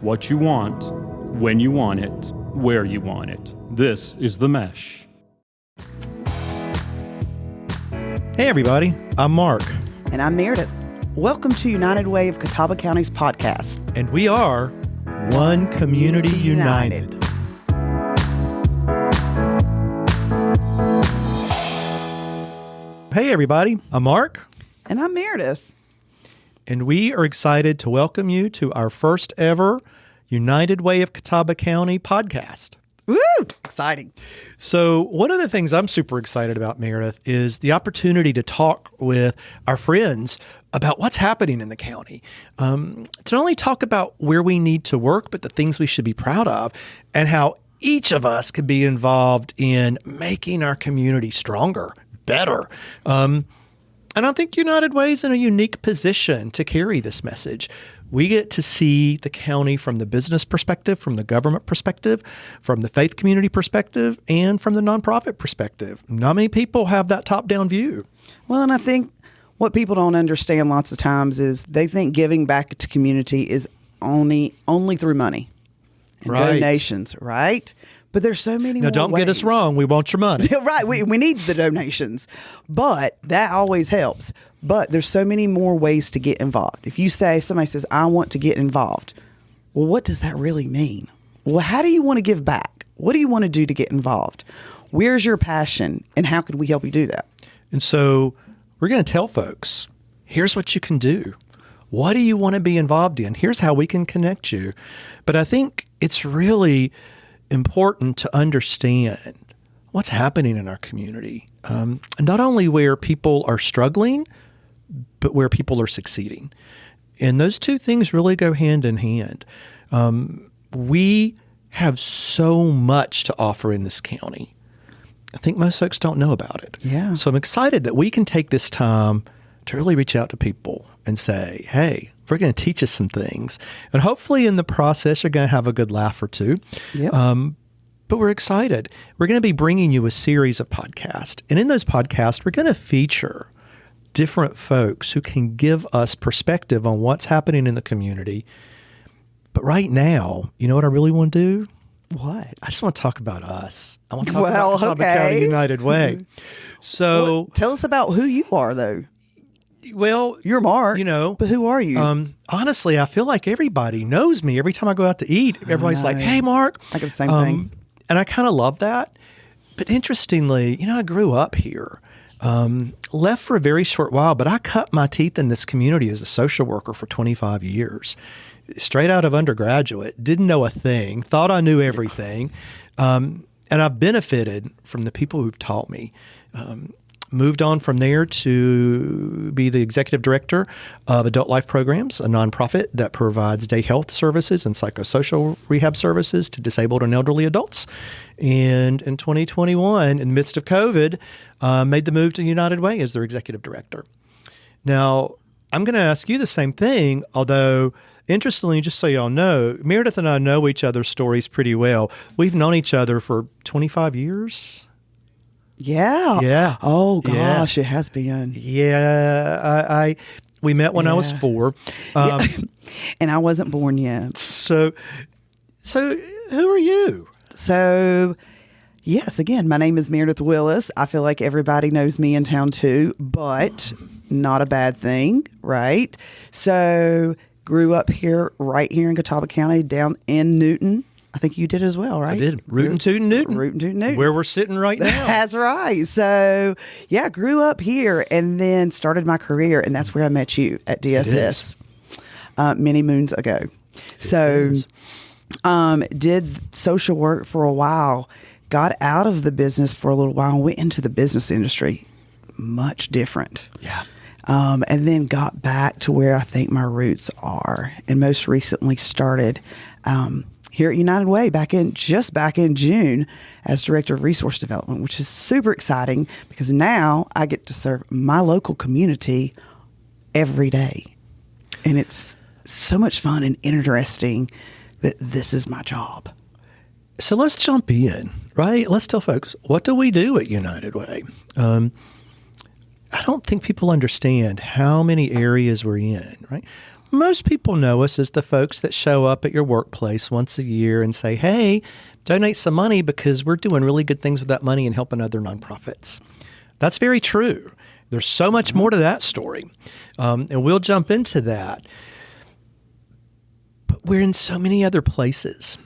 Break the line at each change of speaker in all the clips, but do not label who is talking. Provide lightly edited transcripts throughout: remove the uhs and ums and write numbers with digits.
what you want, when you want it, where you want it. This is The Mesh.
Hey everybody, I'm Mark.
And I'm Meredith. Welcome to United Way of Catawba County's podcast.
And we are One Community United. Hey everybody, I'm Mark.
And I'm Meredith.
And we are excited to welcome you to our first ever United Way of Catawba County podcast.
Woo! Exciting.
So one of the things I'm super excited about, Meredith, is the opportunity to talk with our friends about what's happening in the county. To not only talk about where we need to work, but the things we should be proud of and how each of us could be involved in making our community stronger, better. And I think United Way is in a unique position to carry this message. We get to see the county from the business perspective, from the government perspective, from the faith community perspective, and from the nonprofit perspective. Not many people have that top-down view.
Well, and I think what people don't understand lots of times is they think giving back to community is only through money and donations, right? But there's so many more
don't
ways.
get us wrong. We want your money.
Right. We need the donations, but that always helps. But there's so many more ways to get involved. If you say, somebody says, I want to get involved. Well, what does that really mean? Well, how do you want to give back? What do you want to do to get involved? Where's your passion and how can we help you do that?
And so we're going to tell folks, here's what you can do. What do you want to be involved in? Here's how we can connect you. But I think it's really important to understand what's happening in our community. Not only where people are struggling, but where people are succeeding. And those two things really go hand in hand. We have so much to offer in this county. I think most folks don't know about it.
Yeah.
So I'm excited that we can take this time to really reach out to people and say, hey, we're going to teach us some things. And hopefully in the process, you're going to have a good laugh or two.
Yep.
But we're excited. We're going to be bringing you a series of podcasts. And in those podcasts, we're going to feature different folks who can give us perspective on what's happening in the community. But right now, you know what I really want to do?
What?
I just want to talk about us. I want to talk about Catawba County United Way. So
Well, tell us about who you are, though.
Well,
You're Mark, but who are you?
Honestly, I feel like everybody knows me. Every time I go out to eat, everybody's like, hey, Mark.
I get the same thing.
And I kind of love that. But interestingly, I grew up here, left for a very short while, but I cut my teeth in this community as a social worker for 25 years. Straight out of undergraduate, didn't know a thing, thought I knew everything. And I've benefited from the people who've taught me. Moved on from there to be the executive director of Adult Life Programs, a nonprofit that provides day health services and psychosocial rehab services to disabled and elderly adults. And in 2021, in the midst of COVID, made the move to United Way as their executive director. Now, I'm going to ask you the same thing, although interestingly, just so y'all know, Meredith and I know each other's stories pretty well. We've known each other for 25 years.
Yeah.
Yeah.
Oh, gosh, yeah. It has been.
Yeah. We met when I was 4.
And I wasn't born yet.
So who are you?
So, yes, again, my name is Meredith Willis. I feel like everybody knows me in town too, but not a bad thing, right? So, grew up here, right here in Catawba County, down in Newton. I think you did as well, right?
I did. Rootin' Tootin' Newton.
Rootin' Tootin' Newton.
Where we're sitting right now.
That's right. So, yeah, grew up here and then started my career, and that's where I met you at DSS many moons ago. Did social work for a while, got out of the business for a little while, and went into the business industry. Much different.
Yeah.
And then got back to where I think my roots are, and most recently started here at United Way back in June as Director of Resource Development, which is super exciting because now I get to serve my local community every day. And it's so much fun and interesting that this is my job.
So let's jump in, right? Let's tell folks, what do we do at United Way? I don't think people understand how many areas we're in, right? Most people know us as the folks that show up at your workplace once a year and say, hey, donate some money because we're doing really good things with that money and helping other nonprofits. That's very true. There's so much more to that story. And we'll jump into that. But we're in so many other places.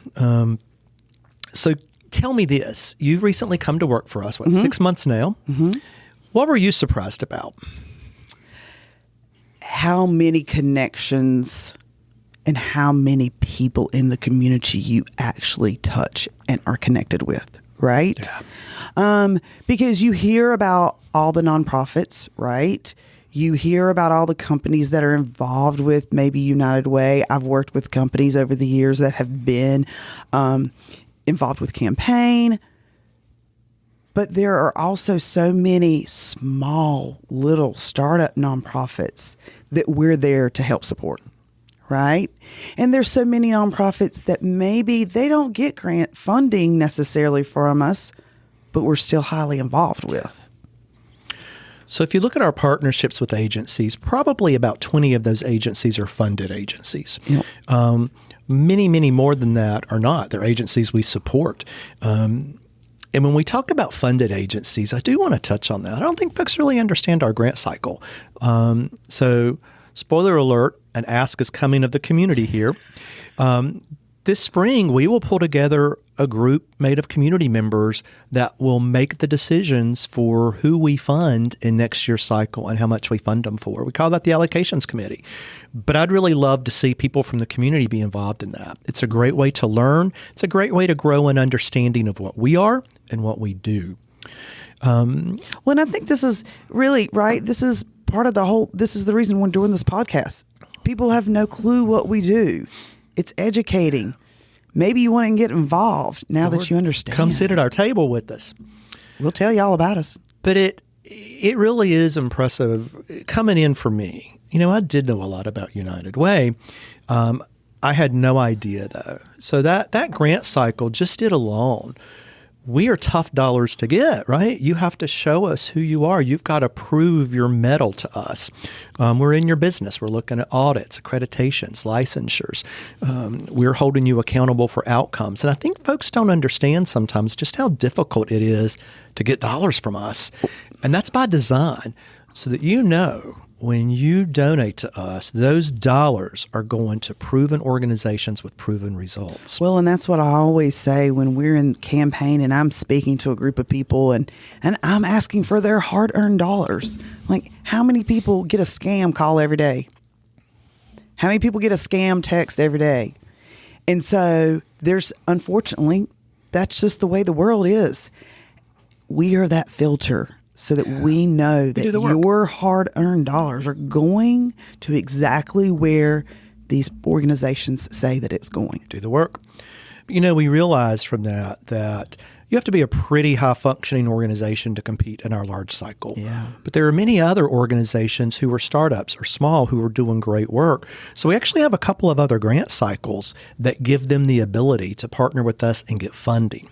So tell me this. You've recently come to work for us, 6 months now? What were you surprised about?
How many connections and how many people in the community you actually touch and are connected with, right?
Yeah.
Because you hear about all the nonprofits, right? You hear about all the companies that are involved with maybe United Way. I've worked with companies over the years that have been involved with campaign. But there are also so many small, little startup nonprofits that we're there to help support, right? And there's so many nonprofits that maybe they don't get grant funding necessarily from us, but we're still highly involved with.
So if you look at our partnerships with agencies, probably about 20 of those agencies are funded agencies.
Yep.
Many, many more than that are not. They're agencies we support. And when we talk about funded agencies, I do want to touch on that. I don't think folks really understand our grant cycle. So spoiler alert, an ask is coming of the community here. This spring, we will pull together a group made of community members that will make the decisions for who we fund in next year's cycle and how much we fund them for. We call that the allocations committee. But I'd really love to see people from the community be involved in that. It's a great way to learn. It's a great way to grow an understanding of what we are and what we do.
Well, and I think this is really, right, this is part of this is the reason we're doing this podcast. People have no clue what we do. It's educating. Maybe you want to get involved now that you understand.
Come sit at our table with us.
We'll tell you all about us.
But it really is impressive coming in for me. You know, I did know a lot about United Way. I had no idea, though. So that grant cycle, just it alone, we are tough dollars to get, right? You have to show us who you are. You've got to prove your mettle to us. We're in your business. We're looking at audits, accreditations, licensures. We're holding you accountable for outcomes. And I think folks don't understand sometimes just how difficult it is to get dollars from us. And that's by design, so that you know when you donate to us, those dollars are going to proven organizations with proven results.
Well, and that's what I always say when we're in campaign and I'm speaking to a group of people and I'm asking for their hard-earned dollars. Like, how many people get a scam call every day? How many people get a scam text every day? And so unfortunately, that's just the way the world is. We are that filter, so that we know that your hard-earned dollars are going to exactly where these organizations say that it's going.
Do the work. You know, we realized from that you have to be a pretty high-functioning organization to compete in our large cycle.
Yeah.
But there are many other organizations who are startups or small who are doing great work. So we actually have a couple of other grant cycles that give them the ability to partner with us and get funding.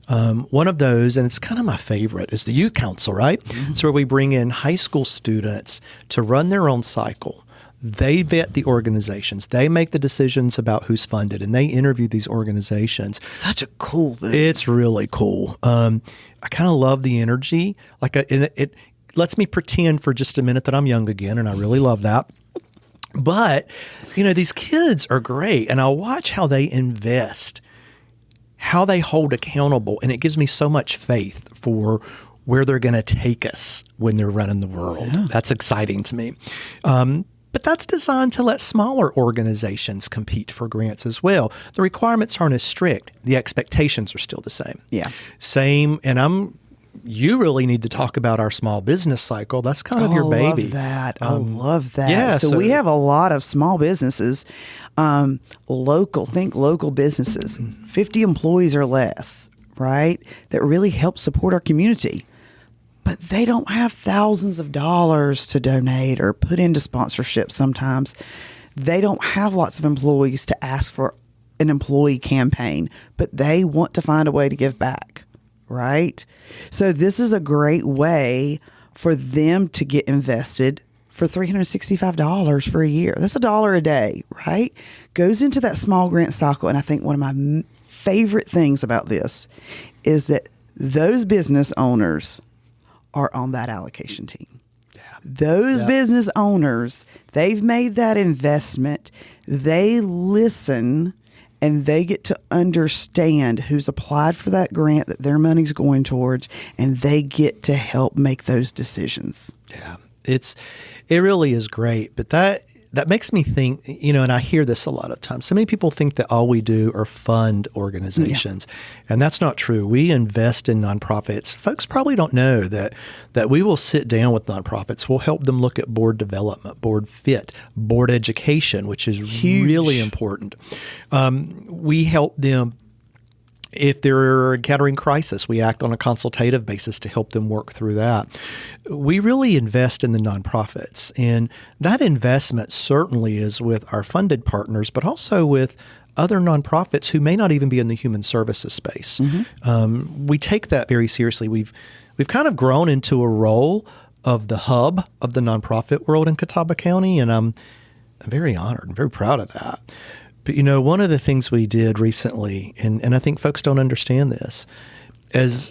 One of those, and it's kind of my favorite, is the Youth Council, right? Mm-hmm. It's where we bring in high school students to run their own cycle. They vet the organizations. They make the decisions about who's funded, and they interview these organizations.
Such a cool thing.
It's really cool. I kind of love the energy. It lets me pretend for just a minute that I'm young again, and I really love that. But, you know, these kids are great, and I'll watch how they invest, how they hold accountable, and it gives me so much faith for where they're going to take us when they're running the world. Yeah. That's exciting to me. But that's designed to let smaller organizations compete for grants as well. The requirements aren't as strict. The expectations are still the same.
Yeah.
Same, and you really need to talk about our small business cycle. That's kind of your baby.
I love that.
Yeah,
so we have a lot of small businesses, local businesses, 50 employees or less, right, that really help support our community. But they don't have thousands of dollars to donate or put into sponsorship sometimes. They don't have lots of employees to ask for an employee campaign, but they want to find a way to give back, right? So this is a great way for them to get invested for $365 for a year. That's $1 a day, right? Goes into that small grant cycle. And I think one of my favorite things about this is that those business owners are on that allocation team. Those business owners, they've made that investment. They listen and they get to understand who's applied for that grant that their money's going towards, and they get to help make those decisions.
Yeah, it really is great. But that makes me think, and I hear this a lot of times. So many people think that all we do are fund organizations, and that's not true. We invest in nonprofits. Folks probably don't know that we will sit down with nonprofits. We'll help them look at board development, board fit, board education, which is really important. We help them. If they're encountering crisis, we act on a consultative basis to help them work through that. We really invest in the nonprofits, and that investment certainly is with our funded partners, but also with other nonprofits who may not even be in the human services space. We take that very seriously. We've kind of grown into a role of the hub of the nonprofit world in Catawba County, and I'm very honored and very proud of that. But, one of the things we did recently, and I think folks don't understand this, is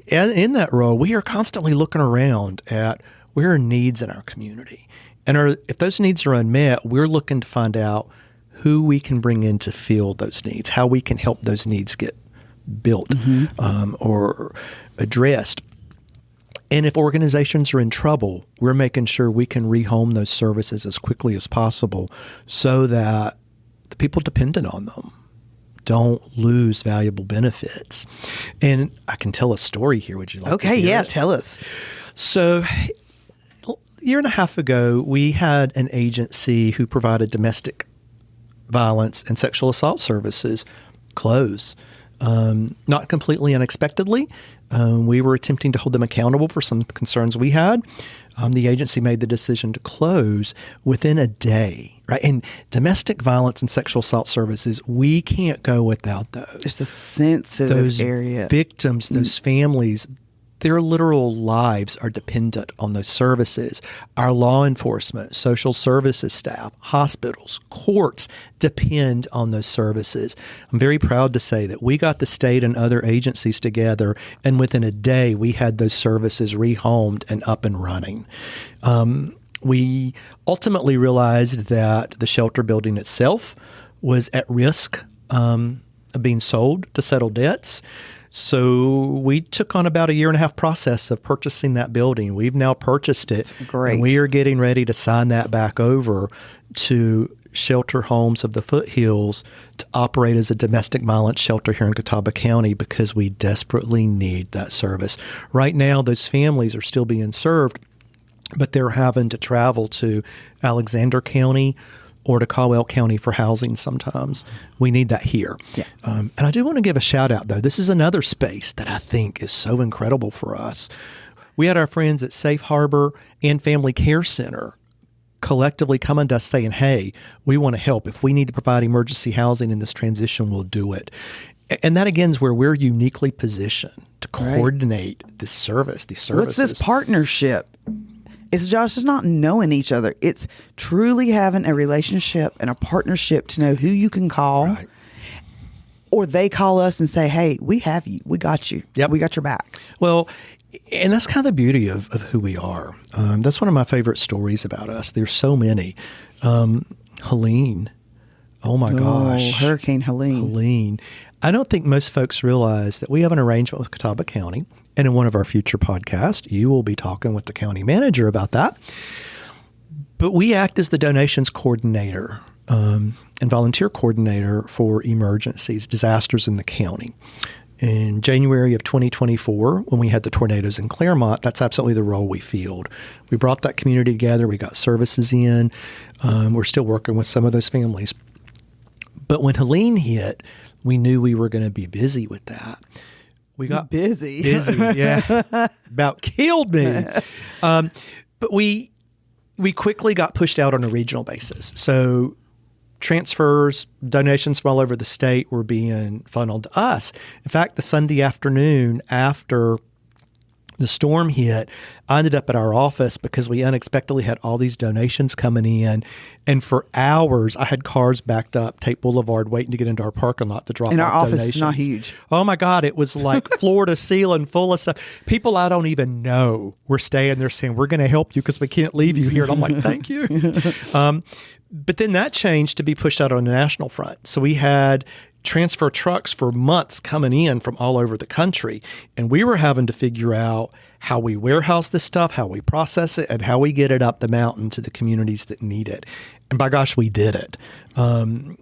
in that role, we are constantly looking around at where are needs in our community. And if those needs are unmet, we're looking to find out who we can bring in to fill those needs, how we can help those needs get built or addressed. And if organizations are in trouble, we're making sure we can rehome those services as quickly as possible so that the people dependent on them don't lose valuable benefits. And I can tell a story here. Would you like to hear it?
Tell us.
So a year and a half ago, we had an agency who provided domestic violence and sexual assault services close. Not completely unexpectedly. We were attempting to hold them accountable for some concerns we had. The agency made the decision to close within a day, right? And domestic violence and sexual assault services, we can't go without those.
It's a sensitive area.
Victims, those families, their literal lives are dependent on those services. Our law enforcement, social services staff, hospitals, courts depend on those services. I'm very proud to say that we got the state and other agencies together, and within a day, we had those services rehomed and up and running. We ultimately realized that the shelter building itself was at risk of being sold to settle debts. So we took on about a year and a half process of purchasing that building. We've now purchased it.
That's great.
And we are getting ready to sign that back over to Shelter Homes of the Foothills to operate as a domestic violence shelter here in Catawba County because we desperately need that service. Right now, those families are still being served, but they're having to travel to Alexander County or to Caldwell County for housing sometimes. We need that here.
Yeah.
And I do want to give a shout out, though. This is another space that I think is so incredible for us. We had our friends at Safe Harbor and Family Care Center collectively coming to us saying, hey, we want to help. If we need to provide emergency housing in this transition, we'll do it. And that, again, is where we're uniquely positioned to coordinate this service, these services.
What's this partnership? It's just not knowing each other. It's truly having a relationship and a partnership to know who you can call.
Right.
Or they call us and say, hey, we have you. We got you.
Yep.
We got your back.
Well, and that's kind of the beauty of who we are. That's one of my favorite stories about us. There's so many. Helene. Oh, my gosh.
Hurricane Helene.
Helene. I don't think most folks realize that we have an arrangement with Catawba County. And in one of our future podcasts, you will be talking with the county manager about that. But we act as the donations coordinator and volunteer coordinator for emergencies, disasters in the county. In January of 2024, when we had the tornadoes in Claremont, that's absolutely the role we filled. We brought that community together. We got services in. We're still working with some of those families. But when Helene hit, we knew we were going to be busy with that. We got
busy,
yeah, about killed me. But we quickly got pushed out on a regional basis. So transfers, donations from all over the state were being funneled to us. In fact, the Sunday afternoon after the storm hit, I ended up at our office because we unexpectedly had all these donations coming in. And for hours, I had cars backed up Tate Boulevard waiting to get into our parking lot to drop
And
off
our office
donations.
is not huge.
Oh, my God. It was like floor to ceiling full of stuff. People I don't even know were staying there saying, we're going to help you because we can't leave you here. And I'm like, thank you. But then that changed to be pushed out on the national front. So we had transfer trucks for months coming in from all over the country. And we were having to figure out how we warehouse this stuff, how we process it, and how we get it up the mountain to the communities that need it. And by gosh, we did it. And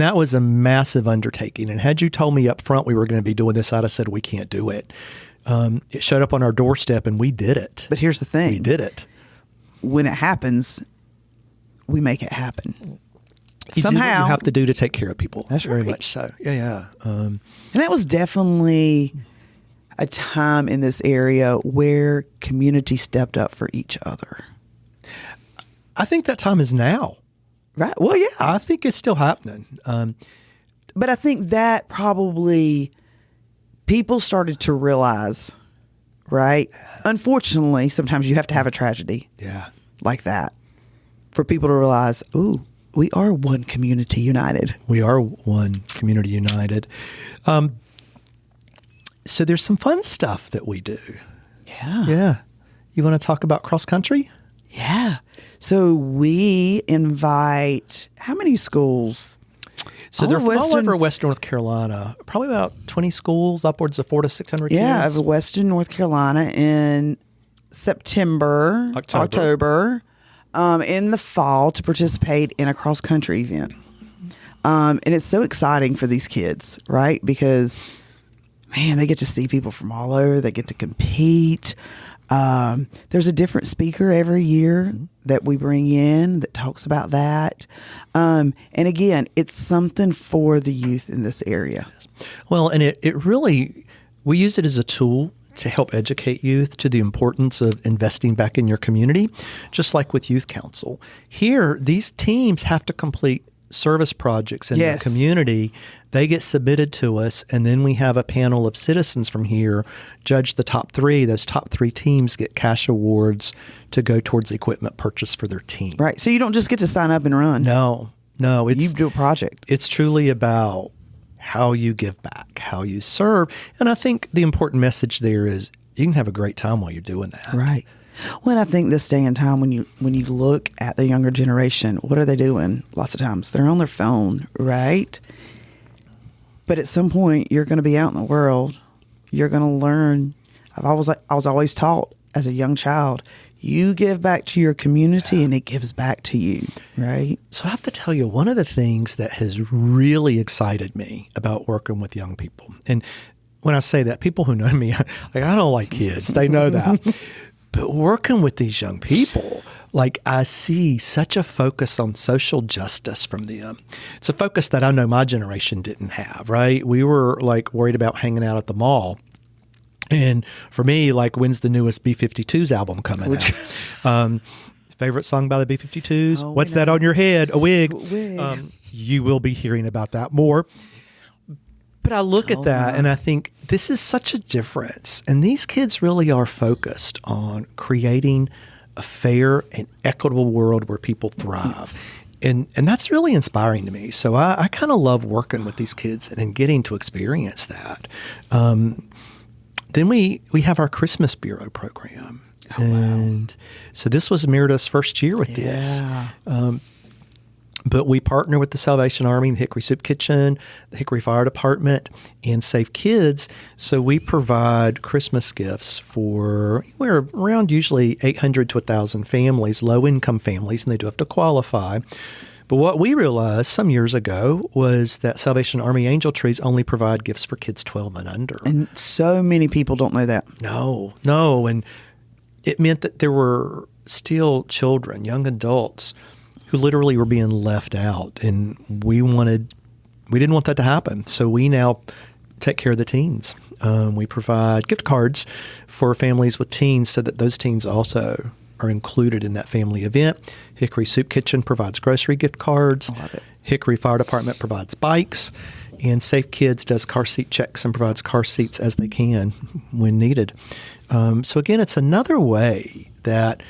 that was a massive undertaking. And had you told me up front we were going to be doing this, I'd have said, we can't do it. It showed up on our doorstep and we did it.
But here's the thing.
We did it.
When it happens, we make it happen.
You do what
Somehow
you have to do to take care of people.
That's
very
right.
much so. Yeah.
And that was definitely a time in this area where community stepped up for each other.
I think that time is now.
Right? Well, yeah.
I think it's still happening.
But I think that probably people started to realize, right? Unfortunately, sometimes you have to have a tragedy
Yeah.
like that for people to realize, ooh, we are one community united.
We are one community united. So there's some fun stuff that we do.
Yeah.
Yeah. You want to talk about cross country?
Yeah. So we invite how many schools?
So
All
they're
of
from all
Western-
over West North Carolina, probably about 20 schools, upwards of 400 to 600
Yeah,
kids.
of Western North Carolina in September, October, in the fall to participate in a cross country event. And it's so exciting for these kids, right? Because, man, they get to see people from all over. They get to compete. There's a different speaker every year that we bring in that talks about that. And again, it's something for the youth in this area.
Well, and it really, we use it as a tool to help educate youth to the importance of investing back in your community, just like with Youth Council. Here, these teams have to complete service projects in
Yes.
the community. They get submitted to us, and then we have a panel of citizens from here judge the top three. Those top three teams get cash awards to go towards equipment purchase for their team.
Right. So you don't just get to sign up and run.
No,
You
it's
do a project.
it's truly about how you give back, how you serve. And I think the important message there is you can have a great time while you're doing that.
Right. Well, and I think this day and time, when you look at the younger generation, what are they doing? Lots of times they're on their phone, right? But at some point, you're going to be out in the world. You're going to learn. I was always taught as a young child, you give back to your community, and it gives back to you, right?
So I have to tell you, one of the things that has really excited me about working with young people, and when I say that, people who know me, like, I don't like kids. They know that. But working with these young people, like, I see such a focus on social justice from them. It's a focus that I know my generation didn't have, right? We were like worried about hanging out at the mall. And for me, like, when's the newest B-52s album coming out? Favorite song by the B-52s?
Oh, we
What's
know.
that on your head? A wig.
A wig.
You will be hearing about that more. But I look at that and I think this is such a difference. And these kids really are focused on creating a fair and equitable world where people thrive. And that's really inspiring to me. So I kind of love working with these kids and getting to experience that. Then we have our Christmas Bureau program. And so this was Merida's first year with this. But we partner with the Salvation Army, the Hickory Soup Kitchen, the Hickory Fire Department, and Safe Kids. So we provide Christmas gifts for anywhere around usually 800 to 1,000 families, low-income families, and they do have to qualify. But what we realized some years ago was that Salvation Army Angel Trees only provide gifts for kids 12 and under.
And so many people don't know that.
No. And it meant that there were still children, young adults, who literally were being left out. And we didn't want that to happen. So we now take care of the teens. We provide gift cards for families with teens so that those teens also are included in that family event. Hickory Soup Kitchen provides grocery gift cards.
I love it.
Hickory Fire Department provides bikes. And Safe Kids does car seat checks and provides car seats as they can when needed. So again, it's another way that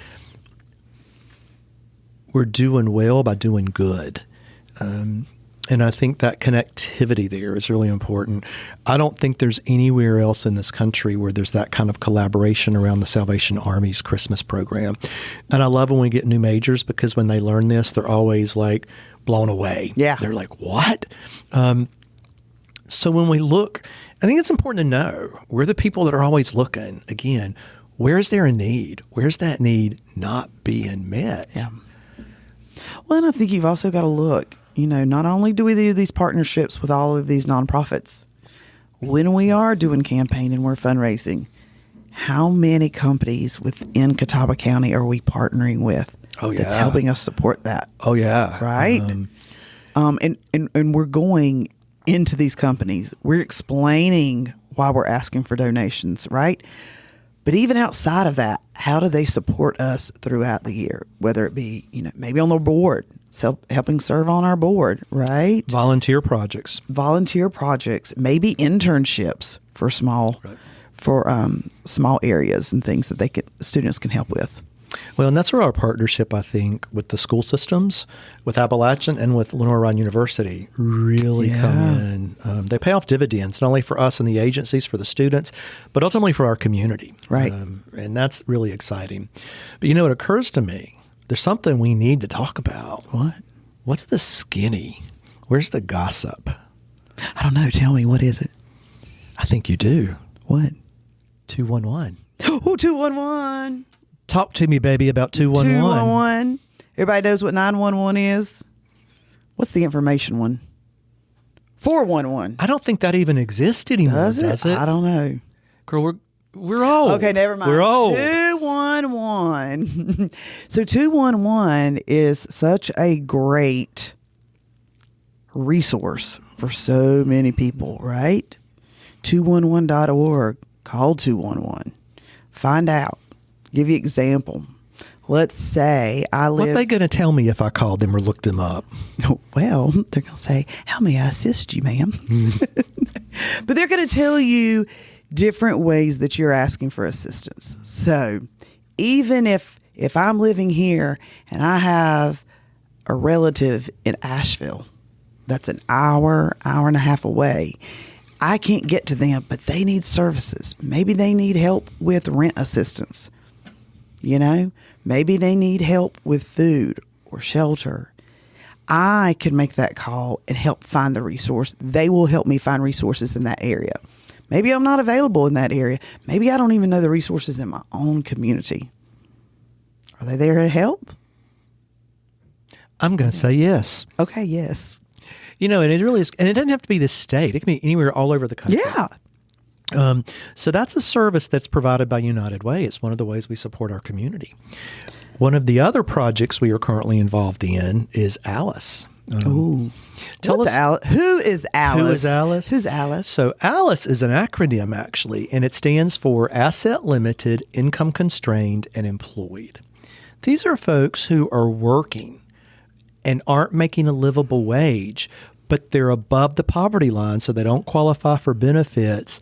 we're doing well by doing good. And I think that connectivity there is really important. I don't think there's anywhere else in this country where there's that kind of collaboration around the Salvation Army's Christmas program. And I love when we get new majors, because when they learn this, they're always like blown away.
Yeah.
They're like, what? So when we look, I think it's important to know we're the people that are always looking. Again, where's there a need? Where's that need not being met?
Yeah. Well, and I think you've also got to look, not only do we do these partnerships with all of these nonprofits, when we are doing campaign and we're fundraising, how many companies within Catawba County are we partnering with that's helping us support that?
Oh, yeah.
Right? And we're going into these companies. We're explaining why we're asking for donations, right? But even outside of that, how do they support us throughout the year? Whether it be, maybe on the board, helping serve on our board, right?
Volunteer projects,
maybe internships for small areas and things that students can help with.
Well, and that's where our partnership, I think, with the school systems, with Appalachian and with Lenore Ryan University really come in. They pay off dividends, not only for us and the agencies, for the students, but ultimately for our community.
Right.
And that's really exciting. But it occurs to me, there's something we need to talk about.
What?
What's the skinny? Where's the gossip?
I don't know. Tell me, what is it?
I think you do.
What?
211.
Oh, 211.
Talk to me, baby, about 211.
211. Everybody knows what 911 is. What's the information one? 411.
I don't think that even exists anymore, does it?
I don't know.
Girl, we're old.
Okay, never mind.
We're old.
211. So 211 is such a great resource for so many people, right? 211.org. Call 211. Find out. Give you an example. Let's say I live...
What are they going to tell me if I call them or look them up?
Well, they're going to say, how may I assist you, ma'am? But they're going to tell you different ways that you're asking for assistance. So even if I'm living here and I have a relative in Asheville, that's an hour and a half away, I can't get to them, but they need services. Maybe they need help with rent assistance. Maybe they need help with food or shelter. I can make that call and help find the resource. They will help me find resources in that area. Maybe I'm not available in that area. Maybe I don't even know the resources in my own community. Are they there to help?
I'm going to say yes.
Okay, yes.
And it really is, and it doesn't have to be this state. It can be anywhere all over the country.
Yeah.
So that's a service that's provided by United Way. It's one of the ways we support our community. One of the other projects we are currently involved in is Alice.
Ooh.
Tell us,
Who is Alice?
Who is Alice?
Who's Alice?
So Alice is an acronym, actually, and it stands for Asset Limited, Income Constrained, and Employed. These are folks who are working and aren't making a livable wage, but they're above the poverty line, so they don't qualify for benefits,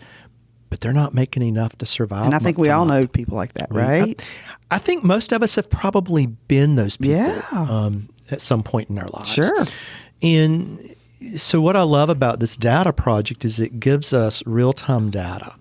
but they're not making enough to survive.
And I think we all know people like that, right?
I think most of us have probably been those people
Yeah.
At some point in our lives.
Sure.
And so what I love about this data project is it gives us real-time data.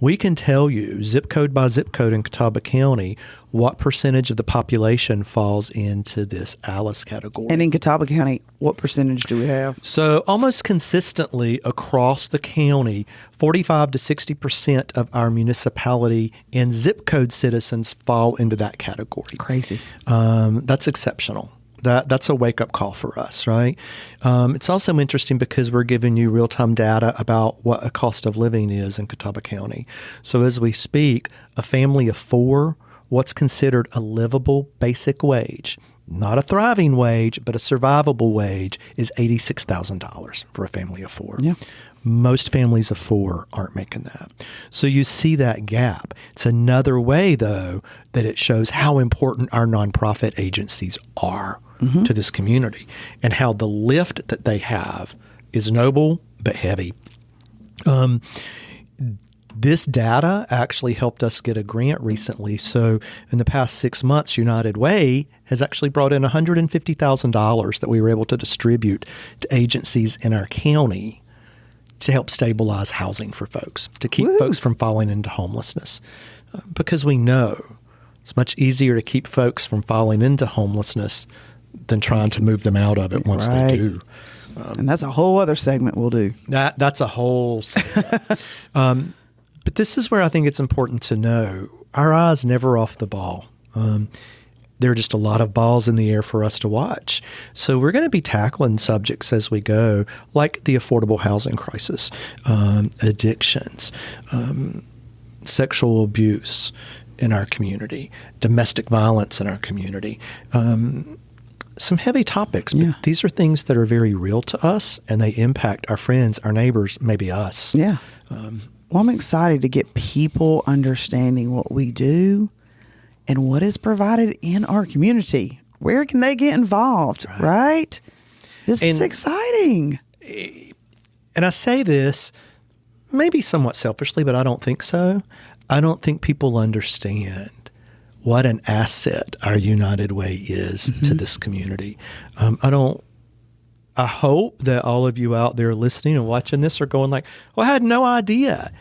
We can tell you, zip code by zip code in Catawba County, what percentage of the population falls into this Alice category.
And in Catawba County, what percentage do we have?
So almost consistently across the county, 45 to 60% of our municipality and zip code citizens fall into that category.
Crazy.
That's exceptional. That's a wake-up call for us, right? It's also interesting because we're giving you real-time data about what a cost of living is in Catawba County. So as we speak, a family of four, what's considered a livable basic wage, not a thriving wage, but a survivable wage, is $86,000 for a family of four.
Yeah.
Most families of four aren't making that. So you see that gap. It's another way, though, that it shows how important our nonprofit agencies are to this community and how the lift that they have is noble, but heavy. This data actually helped us get a grant recently. So in the past 6 months, United Way has actually brought in $150,000 that we were able to distribute to agencies in our county to help stabilize housing for folks, to keep folks from falling into homelessness. Because we know it's much easier to keep folks from falling into homelessness than trying to move them out of it once they do.
And that's a whole other segment we'll do.
That's a whole segment. But this is where I think it's important to know our eye's never off the ball. There are just a lot of balls in the air for us to watch. So we're going to be tackling subjects as we go, like the affordable housing crisis, addictions, sexual abuse in our community, domestic violence in our community. Some heavy topics, but these are things that are very real to us, and they impact our friends, our neighbors, maybe us.
Yeah. Well, I'm excited to get people understanding what we do and what is provided in our community. Where can they get involved, right? This is exciting.
And I say this maybe somewhat selfishly, but I don't think so. I don't think people understand what an asset our United Way is to this community. I hope that all of you out there listening and watching this are going like, well, I had no idea.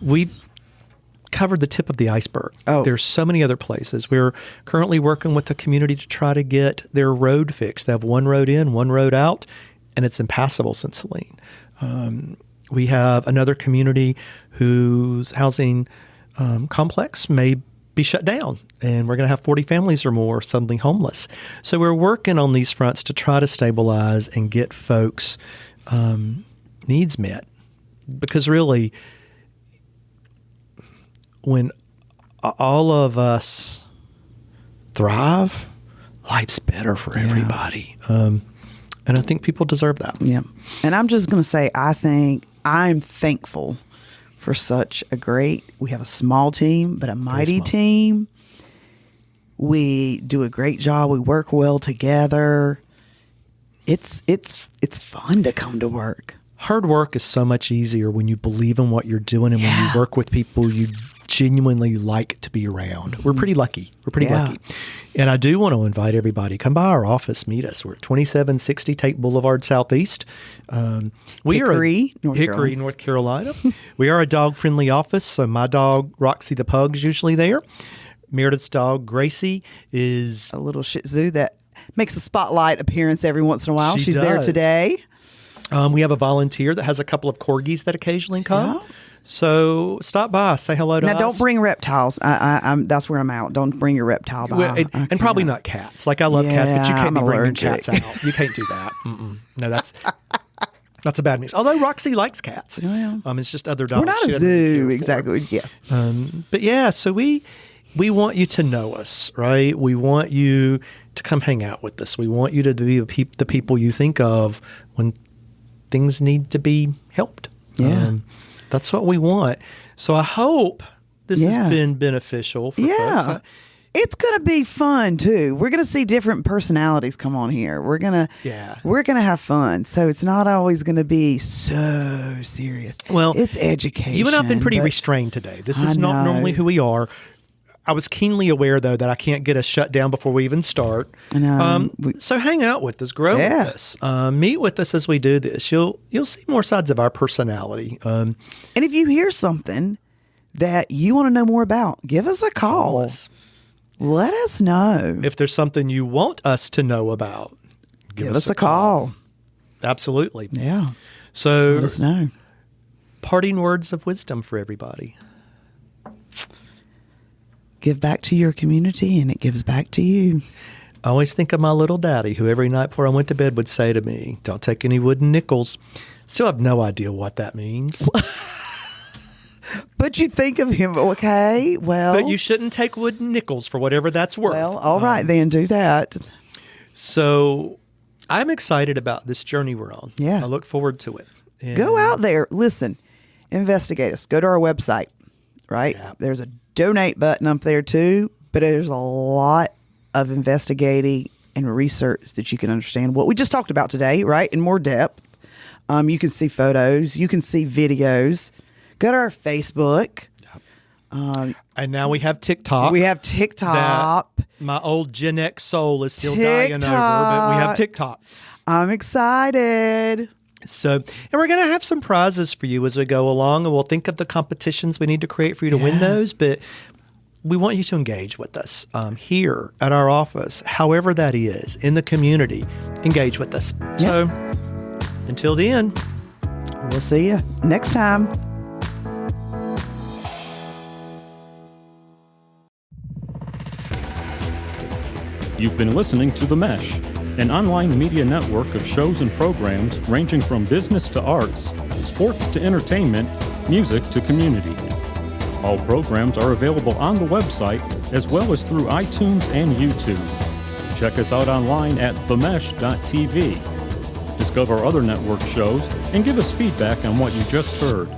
We've covered the tip of the iceberg. There's so many other places. We're currently working with the community to try to get their road fixed. They have one road in, one road out, and it's impassable since Helene. We have another community whose housing complex may be shut down, and we're going to have 40 families or more suddenly homeless. So we're working on these fronts to try to stabilize and get folks' needs met. Because really, when all of us thrive, life's better for everybody. And I think people deserve that.
Yeah. And I'm just going to say, I think I'm thankful for such we have a small team, but a mighty team. We do a great job. We work well together. It's fun to come to work.
Hard work is so much easier when you believe in what you're doing and when you work with people you genuinely like to be around. We're pretty lucky. Lucky. And I do want to invite everybody, come by our office, meet us. We're at 2760 Tate Boulevard Southeast.
Hickory,
North Carolina. We are a dog-friendly office, so my dog, Roxy the Pug, is usually there. Meredith's dog, Gracie, is
a little Shih Tzu that makes a spotlight appearance every once in a while. She's there today.
We have a volunteer that has a couple of corgis that occasionally come. Yeah. So stop by, say hello to us.
Now, don't bring reptiles. I'm that's where I'm out. Don't bring your reptile by.
Well, and probably not cats. Like, I love cats, but you can't be bringing cats out. You can't do that. No, that's a bad news. Although Roxy likes cats. It's just other dogs.
We're not a zoo, exactly. Yeah.
But yeah, so we want you to know us, right? We want you to come hang out with us. We want you to be the people you think of when things need to be helped.
Yeah.
That's what we want. So I hope this has been beneficial for folks.
It's going to be fun too. We're going to see different personalities come on here. We're going to have fun. So it's not always going to be so serious.
Well,
it's education.
You and I've been pretty restrained today. This is not normally who we are. I was keenly aware, though, that I can't get us shut down before we even start. So hang out with us, grow with us, meet with us as we do this. You'll see more sides of our personality.
And if you hear something that you want to know more about, give us a call. Let us know.
If there's something you want us to know about, give us a call. Absolutely.
Yeah.
So
let us know.
Parting words of wisdom for everybody.
Give back to your community, and it gives back to you.
I always think of my little daddy, who every night before I went to bed would say to me, "Don't take any wooden nickels." Still have no idea what that means.
But you think of him, okay, well.
But you shouldn't take wooden nickels for whatever that's worth.
Well, all right, then do that.
So I'm excited about this journey we're on.
Yeah.
I look forward to it. And
go out there. Listen, investigate us. Go to our website, right?
Yeah.
There's a donate button up there too, but there's a lot of investigating and research that you can understand what we just talked about today, right? In more depth. You can see photos. You can see videos. Go to our Facebook.
And now we have TikTok.
We have TikTok.
That my old Gen X soul is still dying over, but we have TikTok.
I'm excited.
So, and we're going to have some prizes for you as we go along, and we'll think of the competitions we need to create for you to win those. But we want you to engage with us here at our office, however that is, in the community. Engage with us.
Yeah.
So, until then,
We'll see you next time.
You've been listening to The Mesh, an online media network of shows and programs ranging from business to arts, sports to entertainment, music to community. All programs are available on the website as well as through iTunes and YouTube. Check us out online at themesh.tv. Discover other network shows and give us feedback on what you just heard.